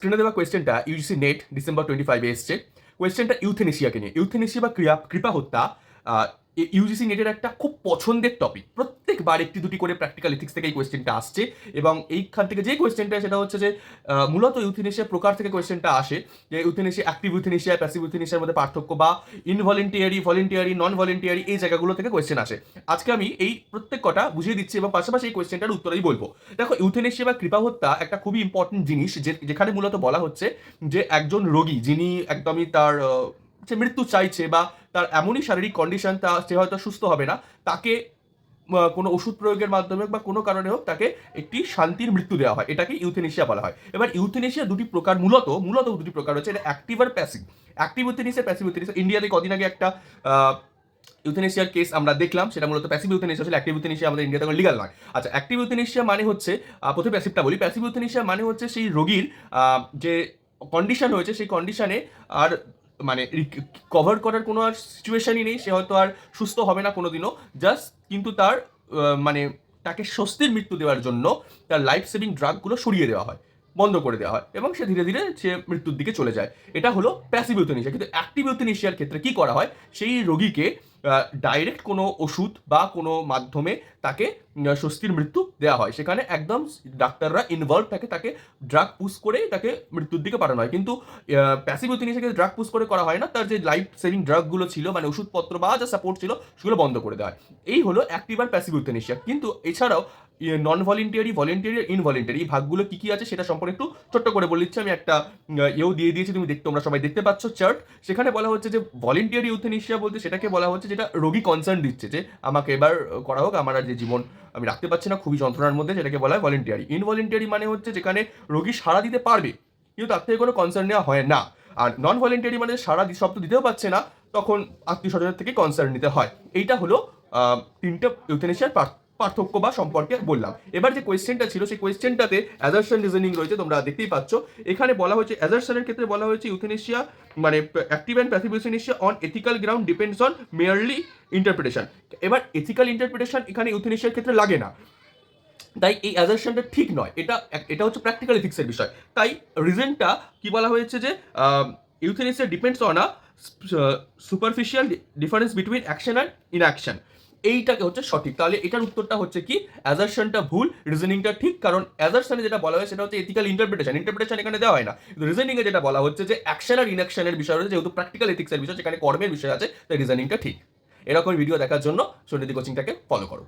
স্ক্রিনে দেওয়া কোয়েশ্চেনটা ইউজিসি নেট ডিসেম্বর 25 এসছে। কোয়েশ্চেনটা ইউথেনেশিয়াকে নিয়ে। ইউথেনেশিয়া বা কৃপা হত্যা ইউজিসি নেটের একটা খুব পছন্দের টপিক। প্রত্যেকবার একটি দুটি করে প্র্যাকটিক্যাল এথিক্স থেকে এই কোয়েশ্চেনটা আসছে এবং এইখান থেকে যে কোয়েশ্চেনটা সেটা হচ্ছে যে মূলত ইউথেনেশিয়া প্রকার থেকে কোয়েশ্চেনটা আসে যে ইউথেনেশিয়া অ্যাক্টিভ ইউথেনেশিয়া প্যাসিভ ইউথেনেশিয়ার মধ্যে পার্থক্য বা ইনভলেন্টিয়ারি ভলেন্টিয়ারি নন ভলেন্টিয়ারি এই জায়গাগুলো থেকে কোয়েশ্চেন আসে। আজকে আমি এই প্রত্যেক কটা বুঝিয়ে দিচ্ছি এবং পাশাপাশি এই কোয়েশ্চেনটার উত্তরেই বলবো। দেখো, ইউথেনেশিয়া বা কৃপা হত্যা একটা খুবই ইম্পর্টেন্ট জিনিস যেখানে মূলত বলা হচ্ছে যে একজন রোগী যিনি একদমই তার যে মৃত্যু চাইছে বা তার এমনই শারীরিক কন্ডিশন সে হয়তো সুস্থ হবে না, তাকে কোনো ওষুধ প্রয়োগের মাধ্যমে বা কোনো কারণে হোক তাকে একটি শান্তির মৃত্যু দেওয়া হয়। এটাকে ইউথেনেশিয়া বলা হয়। এবার ইউথেনেশিয়া দুটি প্রকার, মূলত দুটি প্রকার হচ্ছে, এটা অ্যাক্টিভ আর passive. Active euthanasia, passive euthanasia. ইন্ডিয়াতে কদিন আগে একটা ইউথেনেশিয়ার কেস আমরা দেখলাম, সেটা মূলত প্যাসিভ ইউথেনেশিয়া ছিল। অ্যাক্টিভ ইউথেনেশিয়া আমাদের ইন্ডিয়াতে কোনো লিগাল নয়। আচ্ছা, অ্যাক্টিভ ইউথেনেশিয়া মানে হচ্ছে, প্রথমে প্যাসিভটা বলি। প্যাসিভ ইউথেনেশিয়া মানে হচ্ছে সেই রোগীর যে কন্ডিশন হয়েছে সেই কন্ডিশনে আর মানে কভার করার কোনো আর সিচুয়েশনই নেই, সে হয়তো আর সুস্থ হবে না কোনোদিনও। জাস্ট কিন্তু তার মানে তাকে স্বস্তির মৃত্যু দেওয়ার জন্য তার লাইফ সেভিং ড্রাগগুলো সরিয়ে দেওয়া হয়, বন্ধ করে দেওয়া হয় এবং সে ধীরে ধীরে সে মৃত্যুর দিকে চলে যায়। এটা হলো প্যাসিভ ইউথেনেশিয়া। কিন্তু অ্যাক্টিভ ইউথেনেশিয়ার ক্ষেত্রে কি করা হয়, সেই রোগীকে ডাইরেক্ট কোনো ওষুধ বা কোনো মাধ্যমে তাকে স্বস্তির মৃত্যু দেওয়া হয়। সেখানে একদম ডাক্তাররা ইনভলভ থাকে, তাকে ড্রাগ পুশ করে তাকে মৃত্যুর দিকে পাঠানো হয়। কিন্তু প্যাসিভ ইউথেনেশিয়াকে ড্রাগ পুশ করে করা হয় না, তার যে লাইফ সেভিং ড্রাগগুলো ছিল মানে ওষুধপত্র বা যা সাপোর্ট ছিল সেগুলো বন্ধ করে দেওয়া হয়। এই হলো অ্যাক্টিভ আর প্যাসিভ ইউথেনেশিয়া। কিন্তু এছাড়াও নন ভলেন্টিয়ারি, ভলেন্টিয়ারি আর ইনভলেন্টারি এই ভাগগুলো কি কি আছে সেটা সম্পর্কে একটু ছোট্ট করে বলে দিচ্ছি। আমি একটা দিয়ে দিয়েছি, তোমরা সবাই দেখতে পাচ্ছ চার্ট। সেখানে বলা হচ্ছে যে ভলেন্টিয়ারি ইউথেনেশিয়া বলতে সেটাকে বলা হচ্ছে যেটা রোগী কনসার্ন দিচ্ছে যে আমাকে এবার করা হোক, আমার আর যে জীবন আমি রাখতে পারছি না, খুবই যন্ত্রণার মধ্যে, সেটাকে বলা হয় ভলেন্টিয়ারি। ইনভলেন্টিয়ারি মানে হচ্ছে যেখানে রোগী সাড়া দিতে পারবে কিন্তু তার থেকে কোনো কনসার্ন নেওয়া হয় না। আর নন ভলেন্টিয়ারি মানে শব্দ দিতেও পারছে না, তখন আত্মীয় স্বজনের থেকে কনসার্ন নিতে হয়। এইটা হলো তিনটে ইউথেনেশিয়ার পার্থক্য বা সম্পর্কে বললাম। এবার যে কোয়েশ্চেনটা ছিল সেই কোয়েশ্চেনটাতে অ্যাজারশন রিজনিং রয়েছে, তোমরা দেখতেই পাচ্ছ। এখানে বলা হয়েছে অ্যাজারশনের ক্ষেত্রে বলা হয়েছে ইউথেনেশিয়া মানে active and passive euthanasia on ethical ground depends on merely interpretation. এবার এথিক্যাল ইন্টারপ্রিটেশন এখানে ইউথেনেশিয়ার ক্ষেত্রে লাগে না, তাই এই অ্যাজারশনটা ঠিক নয়। এটা হচ্ছে প্র্যাকটিক্যাল এথিক্সের বিষয়। তাই রিজনটা কি বলা হয়েছে যে euthanasia depends on a superficial difference between action and inaction. এইটাকে হচ্ছে সঠিক। তাহলে এটার উত্তরটা হচ্ছে কি, অ্যাজারশনটা ভুল, রিজনিংটা ঠিক। কারণ অ্যাজারশনে যেটা বলা হয় সেটা হচ্ছে এথিক্যাল ইন্টারপ্রিটেশন এখানে দেওয়া হয় না। কিন্তু রিজনিংয়ে যেটা বলা হচ্ছে যে অ্যাকশন আর ইনঅ্যাকশনের বিষয় রয়েছে, যেহেতু প্র্যাকটিক্যাল এথিক্সের বিষয়, সেখানে কর্মের বিষয় আছে, তাই রিজনিংটা ঠিক। এরকম ভিডিও দেখার জন্য সন্নিধি কোচিংটাকে ফলো করো।